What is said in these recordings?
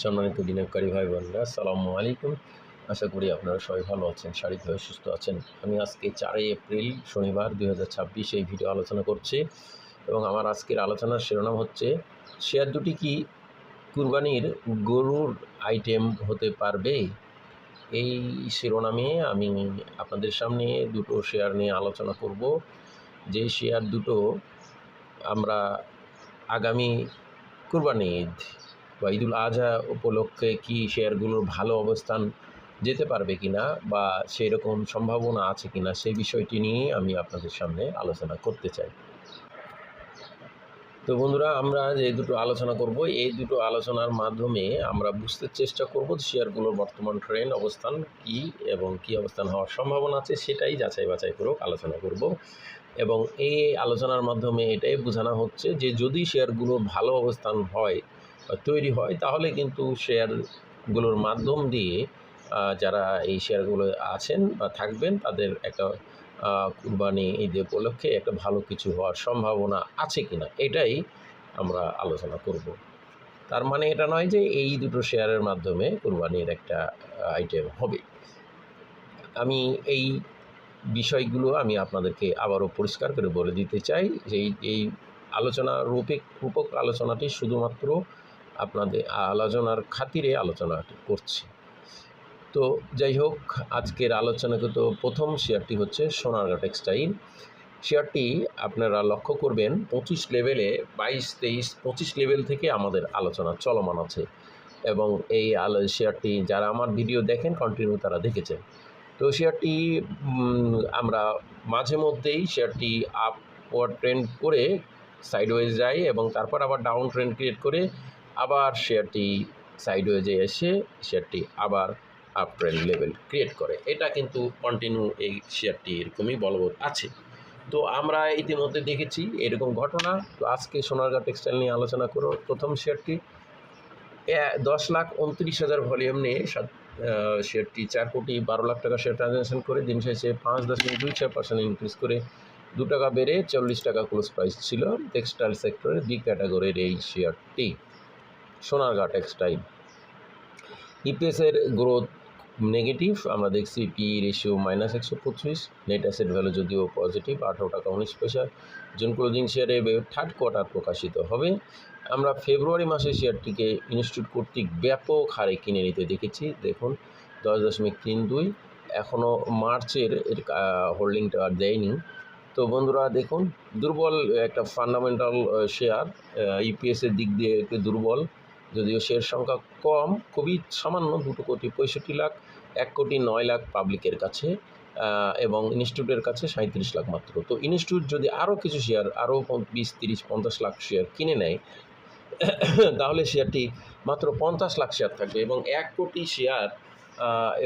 সম্মানিত বিনিয়োগকারী ভাই বোনেরা, আসসালামু আলাইকুম। আশা করি আপনারা সবাই ভালো আছেন, শারীরিকভাবে সুস্থ আছেন। আমি আজকে 4 এপ্রিল শনিবার 2026 এই ভিডিও আলোচনা করছি এবং আমার আজকের আলোচনার শিরোনাম হচ্ছে শেয়ার দুটি কি কুরবানির গরুর আইটেম হতে পারবে? এই শিরোনামে আমি আপনাদের সামনে দুটো শেয়ার নিয়ে আলোচনা করব। যে শেয়ার দুটো আমরা আগামী কুরবানি ঈদ বা ঈদুল আজহা উপলক্ষে কি শেয়ারগুলোর ভালো অবস্থান যেতে পারবে কিনা বা সেই রকম সম্ভাবনা আছে কিনা সেই বিষয়টি নিয়ে আমি আপনাদের সামনে আলোচনা করতে চাই। তো বন্ধুরা, আমরা যে দুটো আলোচনা করব এই দুটো আলোচনার মাধ্যমে আমরা বুঝতে চেষ্টা করব শেয়ারগুলোর বর্তমান ট্রেন্ড অবস্থান কি এবং কি অবস্থান হওয়ার সম্ভাবনা আছে সেটাই যাচাই বাছাই করে আলোচনা করব। এবং এই আলোচনার মাধ্যমে এটাই বোঝানো হচ্ছে যে যদি শেয়ারগুলো ভালো অবস্থান হয় তৈরি হয় তাহলে কিন্তু শেয়ারগুলোর মাধ্যম দিয়ে যারা এই শেয়ারগুলো আছেন বা থাকবেন তাদের একটা কুরবানি ঈদ উপলক্ষে একটা ভালো কিছু হওয়ার সম্ভাবনা আছে কিনা এটাই আমরা আলোচনা করব। তার মানে এটা নয় যে এই দুটো শেয়ারের মাধ্যমে কুরবানির একটা আইটেম হবে। আমি এই বিষয়গুলো আমি আপনাদেরকে আবারও পরিষ্কার করে বলে দিতে চাই যে এই রূপক আলোচনাটি শুধুমাত্র আপনাদের আলোচনার খাতিরে আলোচনাটি করছি। তো যাই হোক, আজকের আলোচনাগত প্রথম শেয়ারটি হচ্ছে সোনারগাঁ টেক্সটাইল। শেয়ারটি আপনারা লক্ষ্য করবেন 25 লেভেলে 22, 23, 25 লেভেল থেকে আমাদের আলোচনা চলমান আছে এবং এই শেয়ারটি যারা আমার ভিডিও দেখেন কন্টিনিউ তারা দেখেছেন। তো শেয়ারটি আমরা মাঝে মধ্যেই শেয়ারটি আপওয়ার্ড ট্রেন্ড করে সাইডওয়েজ যায় এবং তারপর আবার ডাউন ট্রেন্ড ক্রিয়েট করে আবার শেয়ারটি সাইডওয়েজে এসে শেয়ারটি আবার আপ ট্রেন্ড লেভেল ক্রিয়েট করে। এটা কিন্তু কন্টিনিউ এই শেয়ারটি এরকমই বলবৎ আছে। তো আমরা ইতিমধ্যে দেখেছি এরকম ঘটনা। তো আজকে সোনারগাঁ টেক্সটাইল নিয়ে আলোচনা করো। প্রথম শেয়ারটি 10,29,000 ভলিউম নিয়ে শেয়ারটি 4,12,00,000 টাকা শেয়ার ট্রানজ্যাকশন করে দিন শেষে 5.26% ইনক্রিজ করে 2 টাকা বেড়ে 40 টাকা ক্লোজ প্রাইস ছিল। টেক্সটাইল সেক্টরের বি ক্যাটাগরির এই শেয়ারটি সোনারগাঁ টেক্সটাইল। ইপিএসের গ্রোথ নেগেটিভ আমরা দেখছি, P ratio -125, net asset value যদিও পজিটিভ 18 টাকা 19 পয়সা। জুন ক্লোজিং শেয়ারে থার্ড কোয়ার্টার প্রকাশিত হবে। আমরা ফেব্রুয়ারি মাসে শেয়ারটিকে ইনস্টিটিউট কর্তৃক ব্যাপক হারে কিনে নিতে দেখেছি, দেখুন 10.32। এখনও মার্চের হোল্ডিংটা আর দেয়নি। তো বন্ধুরা দেখুন, দুর্বল একটা ফান্ডামেন্টাল শেয়ার, ইপিএসের দিক দিয়ে একটু দুর্বল, যদিও শেয়ার সংখ্যা কম, খুবই সামান্য, 2,65,00,000, 1,09,00,000 পাবলিকের কাছে এবং ইনস্টিটিউটের কাছে 37 লাখ মাত্র। তো ইনস্টিটিউট যদি আরও কিছু শেয়ার, আরও 20, 30, 50 লাখ শেয়ার কিনে নেয় তাহলে শেয়ারটি মাত্র 50 লাখ শেয়ার থাকবে এবং 1 কোটি শেয়ার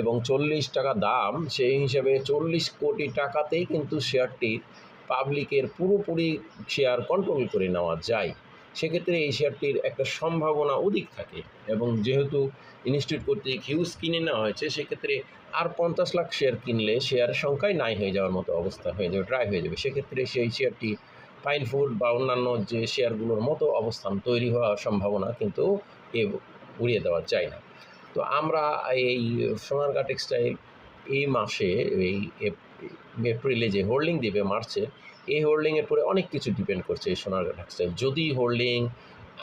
এবং 40 টাকা দাম, সেই হিসাবে 40 কোটি টাকাতেই কিন্তু শেয়ারটি পাবলিকের পুরোপুরি শেয়ার কন্ট্রোল করে নেওয়া যায়। সেক্ষেত্রে এই শেয়ারটির একটা সম্ভাবনা অধিক থাকে এবং যেহেতু ইনস্টিটিউট কর্তৃক হিউজ কিনে নেওয়া হয়েছে, সেক্ষেত্রে আর 50 লাখ শেয়ার কিনলে শেয়ারের সংখ্যাই নাই হয়ে যাওয়ার মতো অবস্থা হয়ে যাবে, ড্রাই হয়ে যাবে। সেক্ষেত্রে সেই শেয়ারটি পাইন ফুড বা অন্যান্য যে শেয়ারগুলোর মতো অবস্থান তৈরি হওয়ার সম্ভাবনা কিন্তু উড়িয়ে দেওয়া যায় না। তো আমরা এই সোনারগাঁ টেক্সটাইল এই মাসে এই এপ্রিলে যে হোল্ডিং দেবে মার্চে, এই হোল্ডিংয়ের পরে অনেক কিছু ডিপেন্ড করছে এই সোনারগাঁ টেক্সটাইল। যদি হোল্ডিং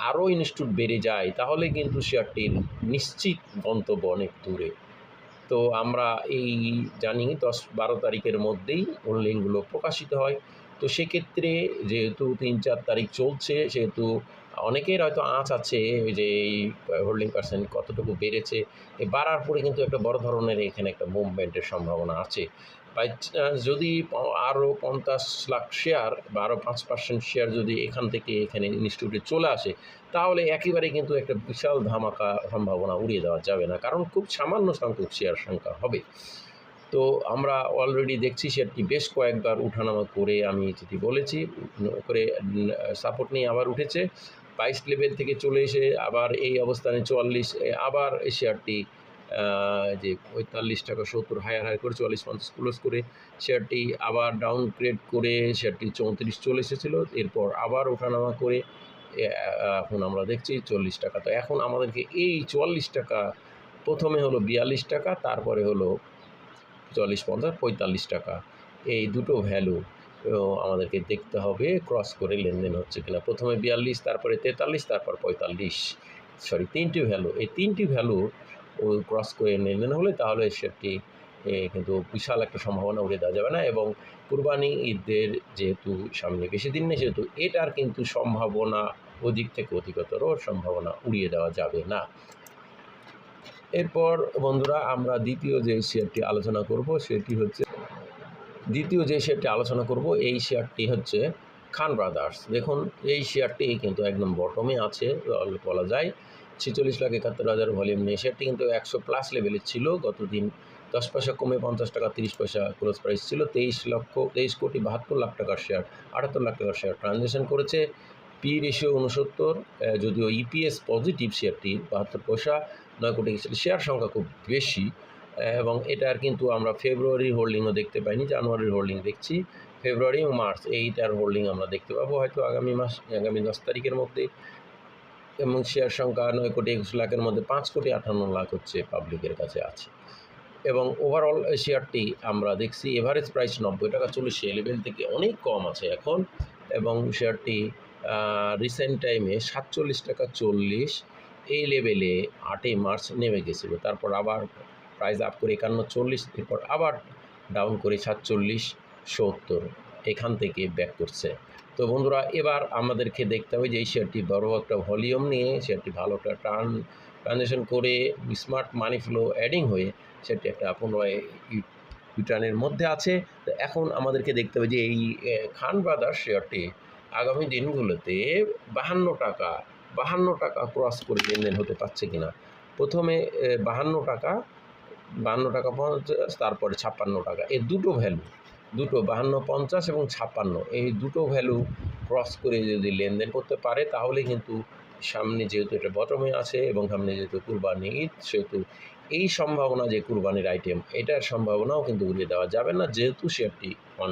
আরও ইনস্টিটিউট বেড়ে যায় তাহলে কিন্তু শেয়ারটির নিশ্চিত গন্তব্য অনেক দূরে। তো আমরা এই জানি 10-12 তারিখের মধ্যেই হোল্ডিংগুলো প্রকাশিত হয়। তো সেক্ষেত্রে যেহেতু 3-4 তারিখ চলছে, সেহেতু অনেকের হয়তো আঁচ আছে যে এই হোল্ডিং পার্সেন্ট কতটুকু বেড়েছে, এই বাড়ার পরে কিন্তু একটা বড় ধরনের এখানে একটা মুভমেন্টের সম্ভাবনা আছে। বাই চান্স যদি আরও 50 লাখ শেয়ার বা আরও 5% শেয়ার যদি এখান থেকে এখানে ইনস্টিটিউটে চলে আসে, তাহলে একেবারে কিন্তু একটা বিশাল ধামাকা সম্ভাবনা উড়িয়ে দেওয়া যাবে না, কারণ খুব সামান্য সংখ্যক শেয়ার সংখ্যা হবে। তো আমরা অলরেডি দেখছি শেয়ারটি বেশ কয়েকবার উঠানামা করে, আমি যেটি বলেছি, করে সাপোর্ট নিয়ে আবার উঠেছে 22 লেভেল থেকে চলে এসে আবার এই অবস্থানে 44, আবার এই শেয়ারটি যে 45 টাকা 70 হায়ার করে 44-50 ক্লোজ করে শেয়ারটি আবার ডাউন গ্রেড করে শেয়ারটি 34 চলে এসেছিলো, এরপর আবার ওঠানামা করে এখন আমরা দেখছি 40 টাকা। তো এখন আমাদেরকে এই 44 টাকা, প্রথমে হলো 42 টাকা, তারপরে হলো 40, 50, 45 টাকা, এই দুটো ভ্যালু আমাদেরকে দেখতে হবে ক্রস করে লেনদেন হচ্ছে কিনা। প্রথমে 42, তারপরে 43, তারপর 45, সরি 3টি ভ্যালু, এই 3টি ভ্যালু ক্রস করে লেনদেন হলে তাহলে শেয়ারটি কিন্তু বিশাল একটা সম্ভাবনা উড়িয়ে দেওয়া যাবে না। এবং কুরবানি ঈদের যেহেতু সামনে বেশি দিন নেই, সেহেতু এটার কিন্তু সম্ভাবনা অধিক থেকে অধিকতর সম্ভাবনা উড়িয়ে দেওয়া যাবে না। এরপর বন্ধুরা আমরা দ্বিতীয় যে শেয়ারটি আলোচনা করব এই শেয়ারটি হচ্ছে খান ব্রাদার্স। দেখুন এই শেয়ারটি কিন্তু একদম বটমে আছে বলা যায়। 46,71,000 ভলিউম নিয়ে শেয়ারটি কিন্তু 100+ লেভেলে ছিল। গতদিন 10 পয়সা কমে 50 টাকা 30 পয়সা ক্লোজ প্রাইস ছিল। 23,72,00,000 টাকার শেয়ার, 78 লাখ টাকার শেয়ার ট্রানজ্যাকশন করেছে। পি রেশিও 69, যদিও ইপিএস পজিটিভ শেয়ারটি 72 পয়সা, 9 কোটি শেয়ার সংখ্যা খুব বেশি। এবং এটার কিন্তু আমরা ফেব্রুয়ারির হোল্ডিংও দেখতে পাইনি, জানুয়ারির হোল্ডিং দেখছি। ফেব্রুয়ারি এবং মার্চ এইটার হোল্ডিং আমরা দেখতে পাবো হয়তো আগামী 10 তারিখের মধ্যে। এবং শেয়ার সংখ্যা 9 কোটি 21 লাখের মধ্যে 5 কোটি 58 লাখ হচ্ছে পাবলিকের কাছে আছে। এবং ওভারঅল শেয়ারটি আমরা দেখছি এভারেজ প্রাইস 90 টাকা 40 লেভেল থেকে অনেক কম আছে এখন। এবং শেয়ারটি রিসেন্ট টাইমে 47 টাকা 40 এই লেভেলে 8 মার্চ নেমে গেছিলো। তারপর আবার প্রাইস আপ করে 51-40, এরপর আবার ডাউন করে 47-70 এখান থেকে ব্যাক করছে। তো বন্ধুরা এবার আমাদেরকে দেখতে হবে যে এই শেয়ারটি বড় একটা ভলিউম নিয়ে শেয়ারটি ভালো একটা ট্রানজ্যাকশন করে স্মার্ট মানি ফ্লো অ্যাডিং হয়ে সেটি একটা পুনরায় রিটার্নের মধ্যে আছে। তো এখন আমাদেরকে দেখতে হবে যে এই খান ব্রাদার্স শেয়ারটি আগামী দিনগুলোতে 52 টাকা ক্রস করে লেনদেন হতে পারছে কিনা। প্রথমে 52 টাকা 50, তারপরে 56 টাকা, এই দুটো ভ্যালু, 52, 50 এবং 56, এই দুটো ভ্যালু ক্রস করে যদি লেনদেন করতে পারে তাহলে কিন্তু সামনে যেহেতু এটা বটমে আছে এবং সামনে যেহেতু কুরবানি ঈদ, সেহেতু এই সম্ভাবনা যে কুরবানির আইটেম এটার সম্ভাবনাও কিন্তু উড়িয়ে দেওয়া যাবে না, যেহেতু শেয়ারটি অন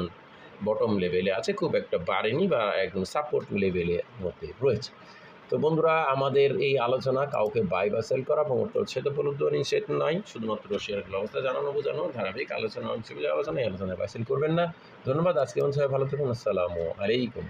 বটম লেভেলে আছে, খুব একটা বাড়েনি বা একদম সাপোর্ট লেভেলের মধ্যে রয়েছে। তো বন্ধুরা আমাদের এই আলোচনা কাউকে বাই বা সেল করা এবং সেটা প্রলুব্ধনি সেটা নয়, শুধুমাত্র শেয়ারের অবস্থা জানানো বোঝানো ধারাবাহিক আলোচনা, এই আলোচনায় বাই সেল করবেন না। ধন্যবাদ। আজকে সবাই ভালো থাকুন। আসসালামু আলাইকুম।